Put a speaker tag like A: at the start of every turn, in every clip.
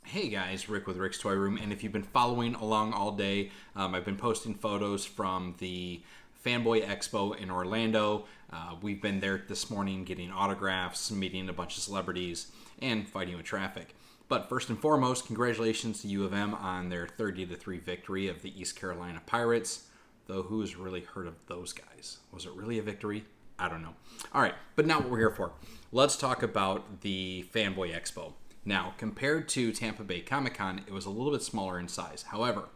A: Hey guys, Rick with Rick's Toy Room, and if you've been following along all day, I've been posting photos from the Fanboy expo in Orlando. We've been there this morning getting autographs, meeting a bunch of celebrities, and fighting with traffic. But first and foremost, congratulations to U of M on their 30-3 victory of the East Carolina Pirates. Though who has really heard of those guys? Was it really a victory? I don't know. All right, but now what we're here for. Let's talk about the Fanboy Expo. Now, compared to Tampa Bay Comic Con, it was a little bit smaller in size. However,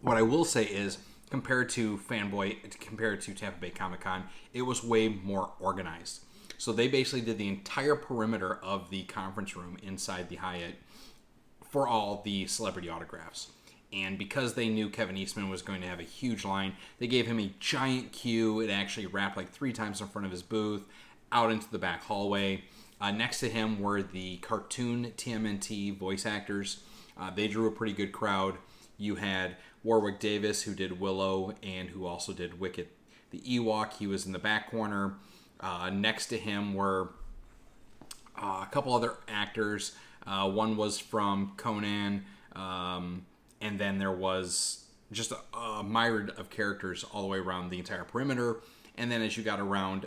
A: what I will say is, compared to Tampa Bay Comic Con, it was way more organized. So they basically did the entire perimeter of the conference room inside the Hyatt for all the celebrity autographs. And because they knew Kevin Eastman was going to have a huge line, they gave him a giant queue. It actually wrapped like 3 times in front of his booth, out into the back hallway. Next to him were the cartoon TMNT voice actors. They drew a pretty good crowd. You had Warwick Davis, who did Willow and who also did Wicket the Ewok. He was in the back corner. Next to him were a couple other actors. One was from Conan, and then there was just a myriad of characters all the way around the entire perimeter. And then as you got around,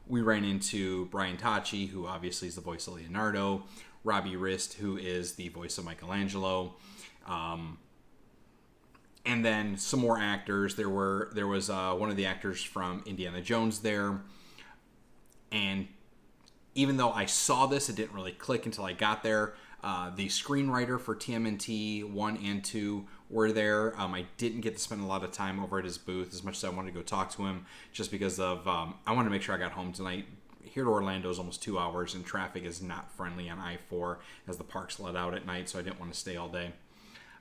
A: we ran into Brian Tachi, who obviously is the voice of Leonardo, Robbie Rist, who is the voice of Michelangelo, and then some more actors. There was one of the actors from Indiana Jones there, and even though I saw this, it didn't really click until I got there. The screenwriter for TMNT 1 and 2 were there. I didn't get to spend a lot of time over at his booth as much as I wanted to go talk to him, just because of I wanted to make sure I got home tonight. Here to Orlando is almost 2 hours, and traffic is not friendly on I-4 as the park's let out at night, so I didn't want to stay all day.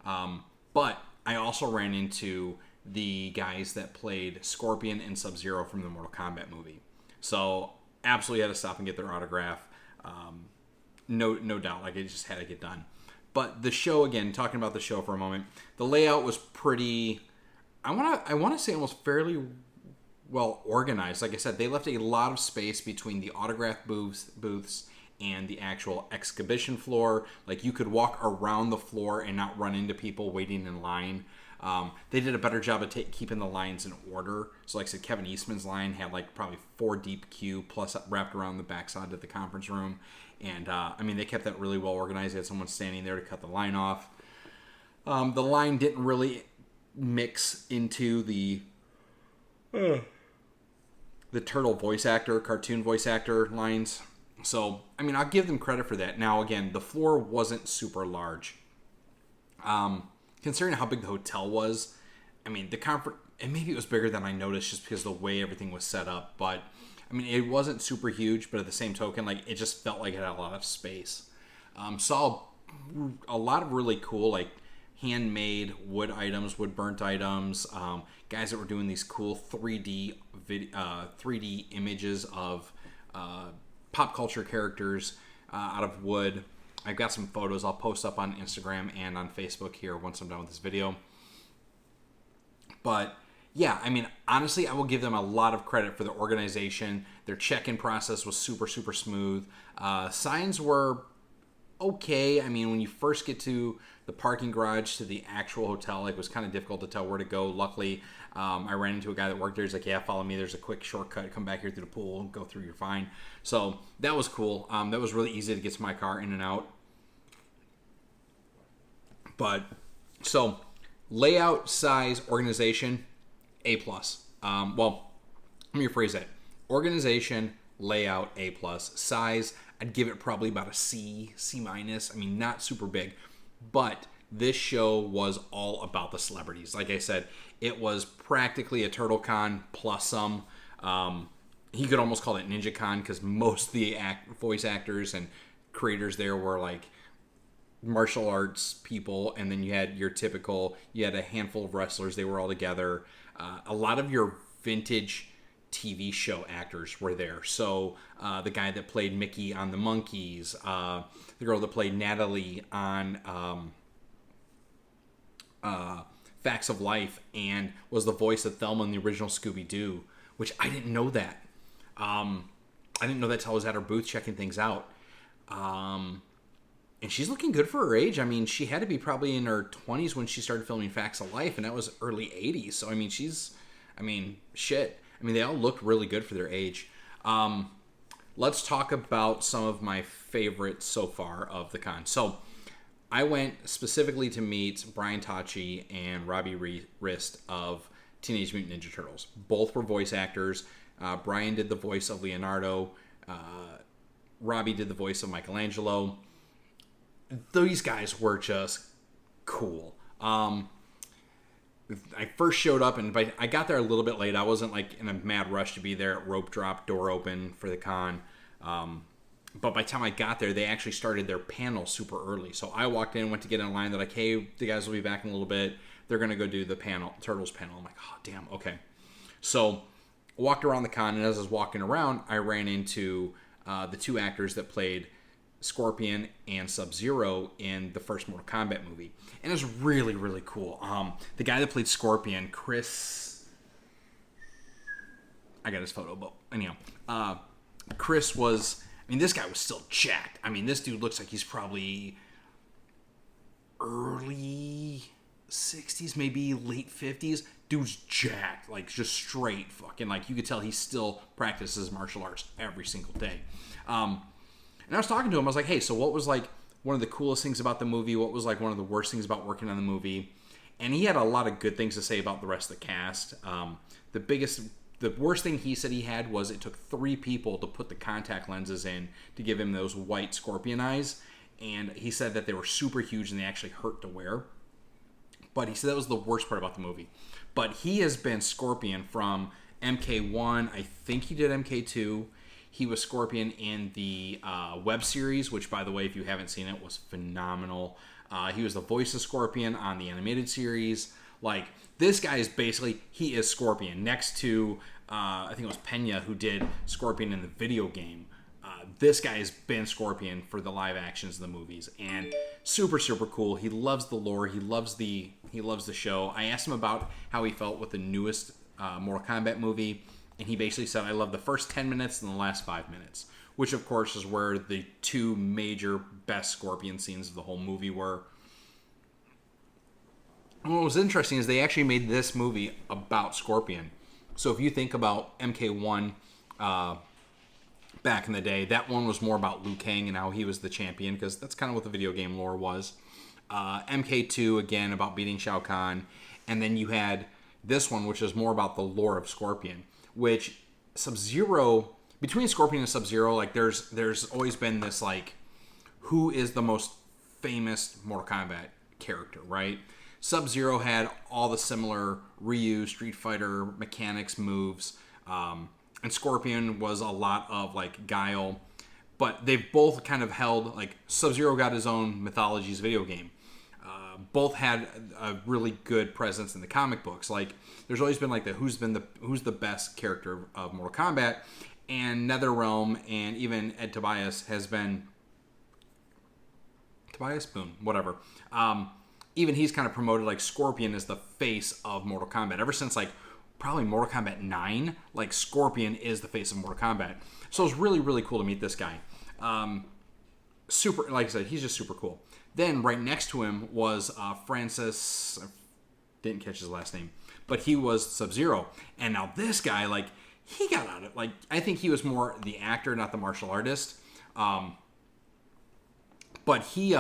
A: But I also ran into the guys that played Scorpion and Sub-Zero from the Mortal Kombat movie. So absolutely had to stop and get their autograph. No doubt. Like, it just had to get done. But the show, again, talking about the show for a moment, the layout was pretty, I want to say almost fairly well organized. Like I said, they left a lot of space between the autograph booths and the actual exhibition floor. Like, you could walk around the floor and not run into people waiting in line. They did a better job of keeping the lines in order. So like I said, Kevin Eastman's line had like probably 4 deep queue plus wrapped around the backside of the conference room. And they kept that really well organized. They had someone standing there to cut the line off. The line didn't really mix into the turtle voice actor, cartoon voice actor lines. So, I'll give them credit for that. Now, again, the floor wasn't super large. Considering how big the hotel was, the conference, and maybe it was bigger than I noticed just because of the way everything was set up, but it wasn't super huge, but at the same token, like, it just felt like it had a lot of space. Saw a lot of really cool, like, handmade wood items, wood burnt items, guys that were doing these cool 3D images of pop culture characters out of wood. I've got some photos I'll post up on Instagram and on Facebook here once I'm done with this video. But yeah, honestly, I will give them a lot of credit for the organization. Their check-in process was super, super smooth. Signs were okay. When you first get to the parking garage to the actual hotel, it was kind of difficult to tell where to go. Luckily, I ran into a guy that worked there. He's like, yeah, follow me. There's a quick shortcut. Come back here through the pool and go through. You're fine. So that was cool. That was really easy to get to my car in and out. But, so, layout, size, organization, A+. Well, let me rephrase that. Organization, layout, A+. Size, I'd give it probably about a C, C-. Not super big. But this show was all about the celebrities. Like I said, it was practically a TurtleCon plus some. He could almost call it NinjaCon because most of the voice actors and creators there were like martial arts people, and then you had a handful of wrestlers. They were all together. A lot of your vintage TV show actors were there. So the guy that played Mickey on The Monkees, the girl that played Natalie on Facts of Life, and was the voice of Thelma in the original Scooby-Doo, which I didn't know that. I didn't know that till I was at her booth checking things out. and she's looking good for her age. I mean, she had to be probably in her 20s when she started filming Facts of Life, and that was early 80s. So, I mean, shit. I mean, they all look really good for their age. Let's talk about some of my favorites so far of the con. So, I went specifically to meet Brian Tachi and Robbie Rist of Teenage Mutant Ninja Turtles. Both were voice actors. Brian did the voice of Leonardo. Robbie did the voice of Michelangelo. These guys were just cool. I first showed up, and I got there a little bit late. I wasn't like in a mad rush to be there at rope drop, door open for the con. But by the time I got there, they actually started their panel super early. So I walked in, went to get in line. They're like, hey, the guys will be back in a little bit. They're going to go do the Turtles panel. I'm like, oh, damn, okay. So I walked around the con, and as I was walking around, I ran into the two actors that played Scorpion and Sub-Zero in the first Mortal Kombat movie. And it was really, really cool. The guy that played Scorpion, Chris... I got his photo, but anyhow. Chris was... I mean, this guy was still jacked. I mean, this dude looks like he's probably early 60s, maybe late 50s. Dude's jacked, like just straight fucking, like you could tell he still practices martial arts every single day. And I was talking to him. I was like, hey, so what was like one of the coolest things about the movie? What was like one of the worst things about working on the movie? And he had a lot of good things to say about the rest of the cast. The worst thing he said he had was it took 3 people to put the contact lenses in to give him those white Scorpion eyes. And he said that they were super huge and they actually hurt to wear. But he said that was the worst part about the movie. But he has been Scorpion from MK1. I think he did MK2. He was Scorpion in the web series, which, by the way, if you haven't seen it, was phenomenal. He was the voice of Scorpion on the animated series. Like, this guy is basically, he is Scorpion. Next to, I think it was Pena, who did Scorpion in the video game. This guy has been Scorpion for the live actions of the movies. And super, super cool. He loves the lore. He loves the show. I asked him about how he felt with the newest Mortal Kombat movie. And he basically said, I love the first 10 minutes and the last 5 minutes. Which, of course, is where the 2 major best Scorpion scenes of the whole movie were. And what was interesting is they actually made this movie about Scorpion. So if you think about MK1 back in the day, that one was more about Liu Kang and how he was the champion, because that's kind of what the video game lore was. MK2, again, about beating Shao Kahn. And then you had this one, which is more about the lore of Scorpion, which Sub-Zero, between Scorpion and Sub-Zero, like there's always been this, like, who is the most famous Mortal Kombat character, right? Sub-Zero had all the similar Ryu, Street Fighter mechanics, moves, and Scorpion was a lot of, like, guile. But they've both kind of held, like, Sub-Zero got his own Mythologies video game. Both had a really good presence in the comic books. Like, there's always been, like, who's the best character of Mortal Kombat, and NetherRealm and even Ed Tobias has been... Tobias? Boom. Whatever. Even he's kind of promoted, like, Scorpion as the face of Mortal Kombat. Ever since, like, probably Mortal Kombat 9, like, Scorpion is the face of Mortal Kombat. So it was really, really cool to meet this guy. Super, like I said, he's just super cool. Then right next to him was Francis, I didn't catch his last name, but he was Sub-Zero. And now this guy, like, he got out of it. Like, I think he was more the actor, not the martial artist. But he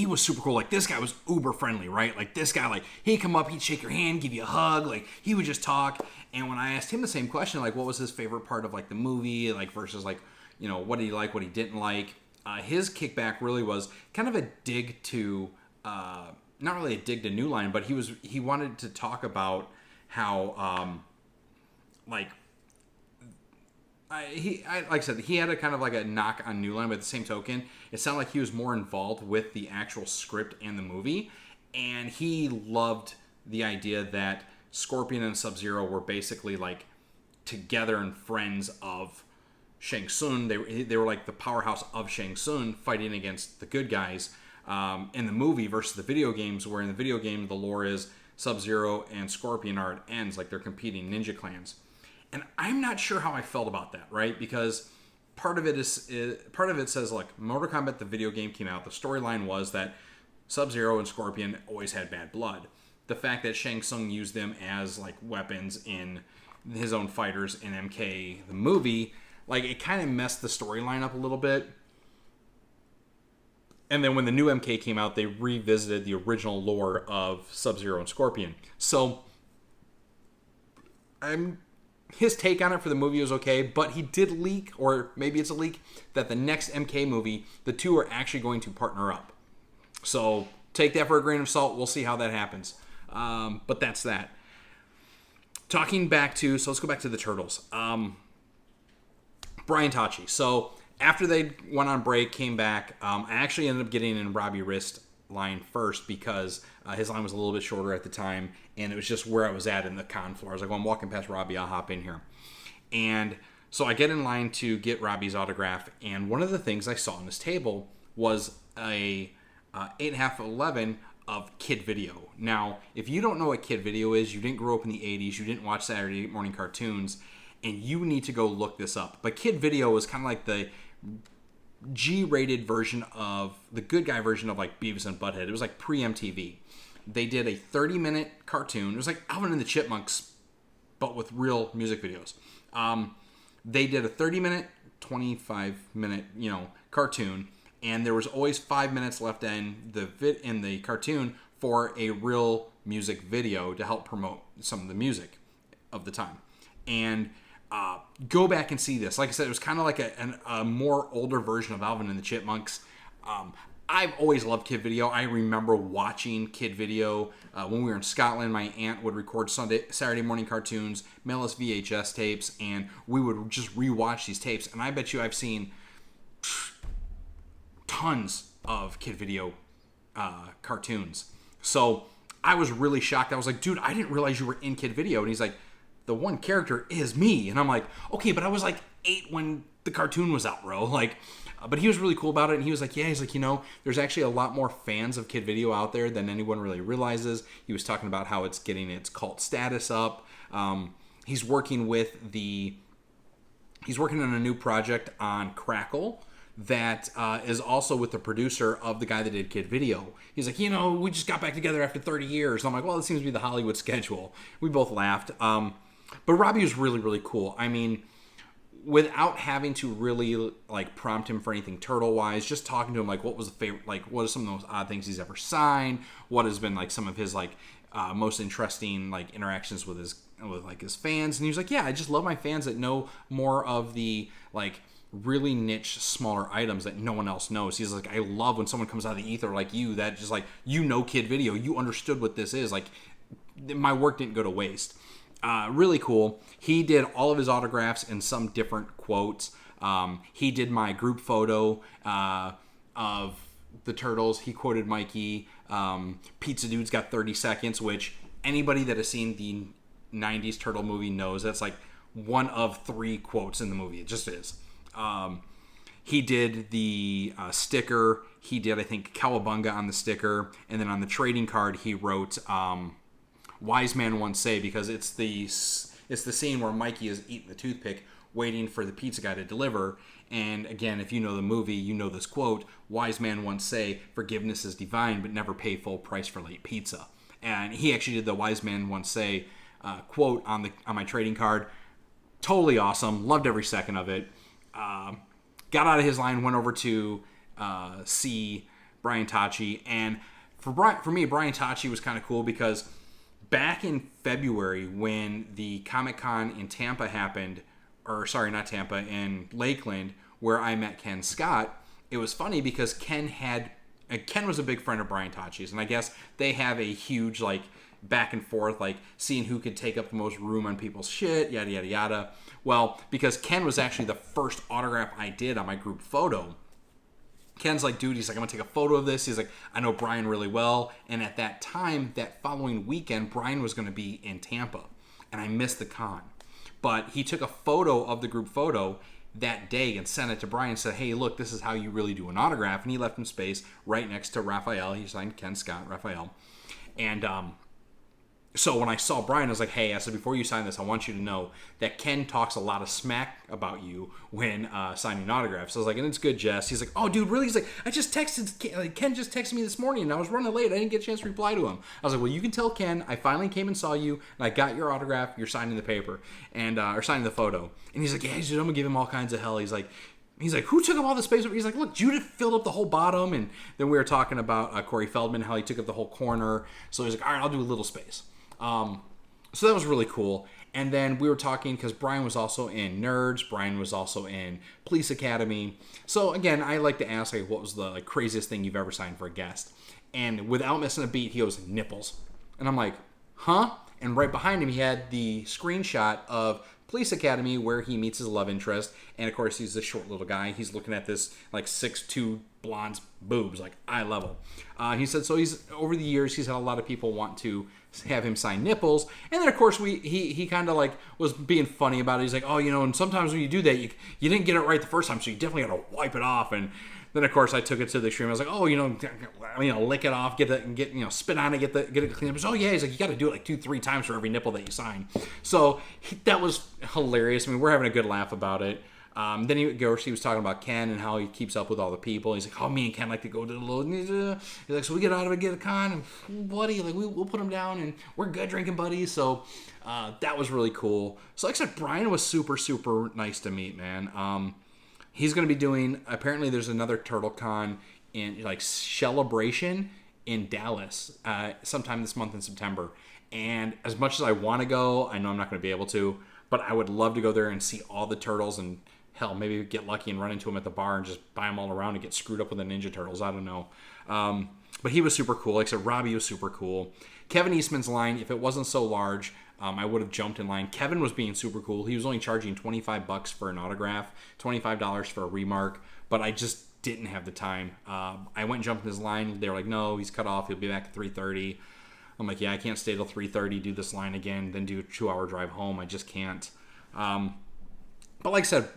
A: was super cool. Like, this guy was uber friendly, right? Like, this guy, like, he'd come up, he'd shake your hand, give you a hug. Like, he would just talk. And when I asked him the same question, like, what was his favorite part of, like, the movie, like, versus, like, you know, what did he like, what he didn't like, his kickback really was kind of a dig to, not really a dig to New Line, but he wanted to talk about how, like I said, he had a kind of like a knock on New Line, but at the same token, it sounded like he was more involved with the actual script and the movie, and he loved the idea that Scorpion and Sub-Zero were basically like together and friends of Shang Tsung. They were like the powerhouse of Shang Tsung fighting against the good guys in the movie versus the video games, where in the video game the lore is Sub-Zero and Scorpion are at ends, like they're competing ninja clans. And I'm not sure how I felt about that, right? Because part of it says, like, Mortal Kombat the video game came out. The storyline was that Sub-Zero and Scorpion always had bad blood. The fact that Shang Tsung used them as like weapons in his own fighters in MK the movie, like, it kind of messed the storyline up a little bit. And then when the new MK came out, they revisited the original lore of Sub-Zero and Scorpion. So his take on it for the movie was okay, but he did leak, or maybe it's a leak, that the next MK movie, the two are actually going to partner up. So take that for a grain of salt. We'll see how that happens. But that's that. So let's go back to the Turtles. Brian Tachi. So after they went on break, came back, I actually ended up getting in Robbie Rist line first because his line was a little bit shorter at the time, and it was just where I was at in the con floor. I was like, well, I'm walking past Robbie, I'll hop in here. And so I get in line to get Robbie's autograph, and one of the things I saw on his table was a 8.5/11 of Kid Video. Now, if you don't know what Kid Video is, you didn't grow up in the 80s, you didn't watch Saturday morning cartoons, and you need to go look this up. But Kid Video was kind of like the G-rated version of the good guy version of like Beavis and Butthead. It was like pre-MTV. They did a 30-minute cartoon. It was like Alvin and the Chipmunks, but with real music videos. They did a 30-minute, 25-minute, cartoon, and there was always 5 minutes left in the cartoon for a real music video to help promote some of the music of the time. And go back and see this. Like I said, it was kind of like a more older version of Alvin and the Chipmunks. I've always loved Kid Video. I remember watching Kid Video when we were in Scotland. My aunt would record Saturday morning cartoons, mail us VHS tapes, and we would just rewatch these tapes. And I bet you I've seen tons of Kid Video cartoons. So I was really shocked. I was like, dude, I didn't realize you were in Kid Video. And he's like, the one character is me. And I'm like, okay, but I was like 8 when the cartoon was out, bro. Like, but he was really cool about it. And he was like, yeah, he's like, there's actually a lot more fans of Kid Video out there than anyone really realizes. He was talking about how it's getting its cult status up. He's working on a new project on Crackle that is also with the producer of the guy that did Kid Video. He's like, we just got back together after 30 years. And I'm like, well, it seems to be the Hollywood schedule. We both laughed. But Robbie was really, really cool. I mean, without having to really like prompt him for anything turtle-wise, just talking to him, like, what was the favorite, like, what are some of the most odd things he's ever signed? What has been like some of his like most interesting like interactions with his fans? And he was like, yeah, I just love my fans that know more of the like really niche, smaller items that no one else knows. He's like, I love when someone comes out of the ether like you, that just like, Kid Video, you understood what this is. Like, my work didn't go to waste. Really cool. He did all of his autographs in some different quotes. He did my group photo of the Turtles. He quoted Mikey. Pizza Dude's got 30 seconds, which anybody that has seen the 90s Turtle movie knows that's like one of 3 quotes in the movie. It just is. He did the sticker. He did, I think, Cowabunga on the sticker. And then on the trading card, he wrote Wise Man Once Say, because it's the scene where Mikey is eating the toothpick, waiting for the pizza guy to deliver. And again, if you know the movie, you know this quote, Wise Man Once Say, forgiveness is divine, but never pay full price for late pizza. And he actually did the Wise Man Once Say quote on my trading card. Totally awesome. Loved every second of it. Got out of his line, went over to see Brian Tachi. And for me, Brian Tachi was kind of cool because back in February when the Comic-Con in Tampa happened, or sorry, not Tampa, in Lakeland, where I met Ken Scott, it was funny because Ken was a big friend of Brian Tachi's, and I guess they have a huge like back and forth, like seeing who could take up the most room on people's shit, yada yada yada. Well, because Ken was actually the first autograph I did on my group photo, Ken's like, dude, he's like, I'm going to take a photo of this. He's like, I know Brian really well. And at that time, that following weekend, Brian was going to be in Tampa. And I missed the con. But he took a photo of the group photo that day and sent it to Brian and said, hey, look, this is how you really do an autograph. And he left him space right next to Raphael. He signed Ken Scott, Raphael. And So when I saw Brian, I was like, hey, I said, before you sign this, I want you to know that Ken talks a lot of smack about you when signing autographs. So I was like, and it's good, Jess. He's like, oh, dude, really? He's like, I just texted, Ken just texted me this morning, and I was running late. I didn't get a chance to reply to him. I was like, well, you can tell Ken, I finally came and saw you, and I got your autograph. You're signing the paper, and or signing the photo. And he's like, yeah, dude, I'm going to give him all kinds of hell. He's like, who took up all the space? He's like, look, Judith filled up the whole bottom. And then we were talking about Corey Feldman, how he took up the whole corner. So he's like, all right, I'll do a little space. So that was really cool. And then we were talking because Brian was also in Nerds. Brian was also in Police Academy. So again, I like to ask, what was the craziest thing you've ever signed for a guest? And without missing a beat, he goes, nipples. And I'm like, huh? And right behind him, he had the screenshot of Police Academy where he meets his love interest. And of course, he's this short little guy. He's looking at this 6'2" blonde's boobs, eye level. He said, so he's over the years, he's had a lot of people want to have him sign nipples. And then of course he kind of was being funny about it. He's like, oh, and sometimes when you do that, you didn't get it right the first time, so you definitely got to wipe it off. And then of course I took it to the extreme. I was like, oh, lick it off, get spit on it, get it cleaned up. Oh yeah, he's like, you got to do it 2-3 times for every nipple that you sign. So that was hilarious. I mean, we're having a good laugh about it. Then he was talking about Ken and how he keeps up with all the people. He's like, oh, me and Ken like to go to the little... He's like, so we get out of it, get a con, and buddy, we'll put him down, and we're good drinking buddies. So that was really cool. So like I said, Brian was super, super nice to meet, man. He's going to be doing... Apparently there's another Turtle Con in Celebration in Dallas sometime this month in September. And as much as I want to go, I know I'm not going to be able to, but I would love to go there and see all the turtles and... Hell, maybe get lucky and run into him at the bar and just buy them all around and get screwed up with the Ninja Turtles. I don't know. But he was super cool. Like I said, Robbie was super cool. Kevin Eastman's line, if it wasn't so large, I would have jumped in line. Kevin was being super cool. He was only charging $25 for an autograph, $25 for a remark, but I just didn't have the time. I went and jumped in his line. They were like, no, he's cut off. He'll be back at 3:30. I'm like, yeah, I can't stay till 3:30, do this line again, then do a 2-hour drive home. I just can't. But like I said,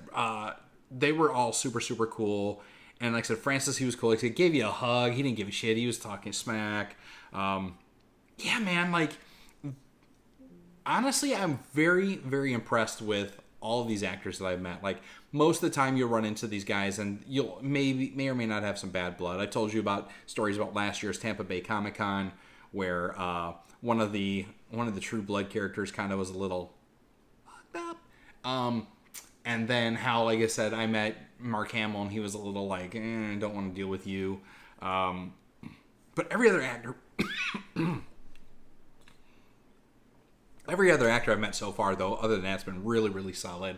A: they were all super, super cool. And like I said, Francis, he was cool. Like he gave you a hug. He didn't give a shit. He was talking smack. Yeah, man. Honestly, I'm very, very impressed with all of these actors that I've met. Most of the time you'll run into these guys and you'll may or may not have some bad blood. I told you about stories about last year's Tampa Bay Comic-Con where one of the True Blood characters kind of was a little fucked up. And then how, like I said, I met Mark Hamill and he was a little don't want to deal with you. But every other actor, I've met so far, though, other than that, it's been really, really solid.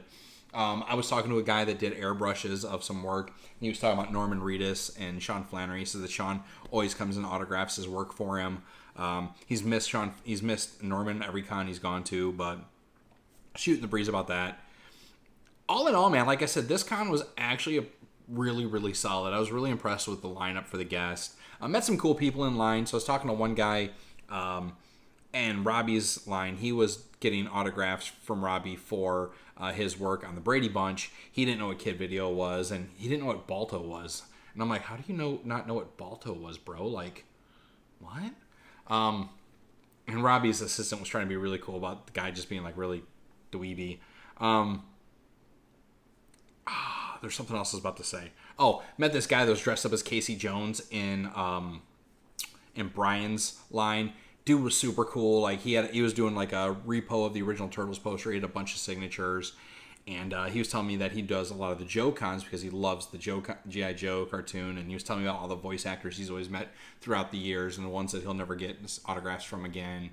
A: I was talking to a guy that did airbrushes of some work. And he was talking about Norman Reedus and Sean Flannery. He says that Sean always comes and autographs his work for him. He's missed Norman every con he's gone to, but shooting the breeze about that. All in all, man, like I said, this con was actually really, really solid. I was really impressed with the lineup for the guests. I met some cool people in line. So I was talking to one guy, and Robbie's line, he was getting autographs from Robbie for his work on the Brady Bunch. He didn't know what Kid Video was, and he didn't know what Balto was. And I'm like, how do you not know what Balto was, bro? What? And Robbie's assistant was trying to be really cool about the guy just being really dweeby. There's something else I was about to say. Oh, met this guy that was dressed up as Casey Jones in Brian's line. Dude was super cool. He was doing a repo of the original Turtles poster. He had a bunch of signatures, and he was telling me that he does a lot of the Joe cons because he loves the G.I. Joe cartoon. And he was telling me about all the voice actors he's always met throughout the years and the ones that he'll never get autographs from again.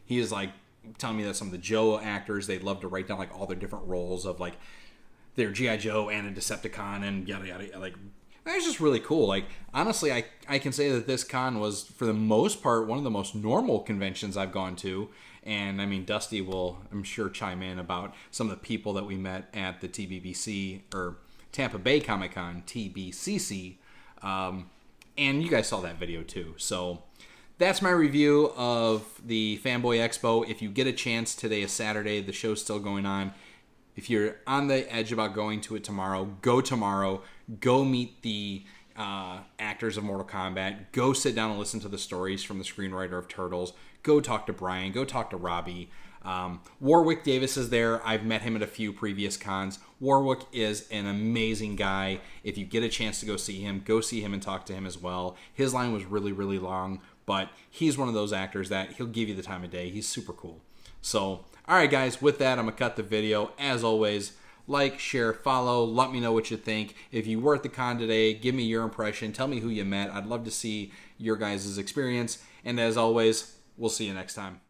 A: He is telling me that some of the Joe actors, they'd love to write down all their different roles of they're G.I. Joe and a Decepticon and yada yada. It was just really cool. Honestly, I can say that this con was, for the most part, one of the most normal conventions I've gone to. And I mean, Dusty will, I'm sure, chime in about some of the people that we met at the TBBC or Tampa Bay Comic Con, TBCC. And you guys saw that video too. So that's my review of the Fanboy Expo. If you get a chance, today is Saturday. The show's still going on. If you're on the edge about going to it tomorrow, go tomorrow. Go meet the actors of Mortal Kombat. Go sit down and listen to the stories from the screenwriter of Turtles. go talk to Brian, go talk to Robbie. Warwick Davis is there. I've met him at a few previous cons. Warwick is an amazing guy. If you get a chance to go see him and talk to him as well. His line was really, really long, but he's one of those actors that he'll give you the time of day. He's super cool. So, all right, guys, with that, I'm going to cut the video. As always, like, share, follow. Let me know what you think. If you were at the con today, give me your impression. Tell me who you met. I'd love to see your guys' experience. And as always, we'll see you next time.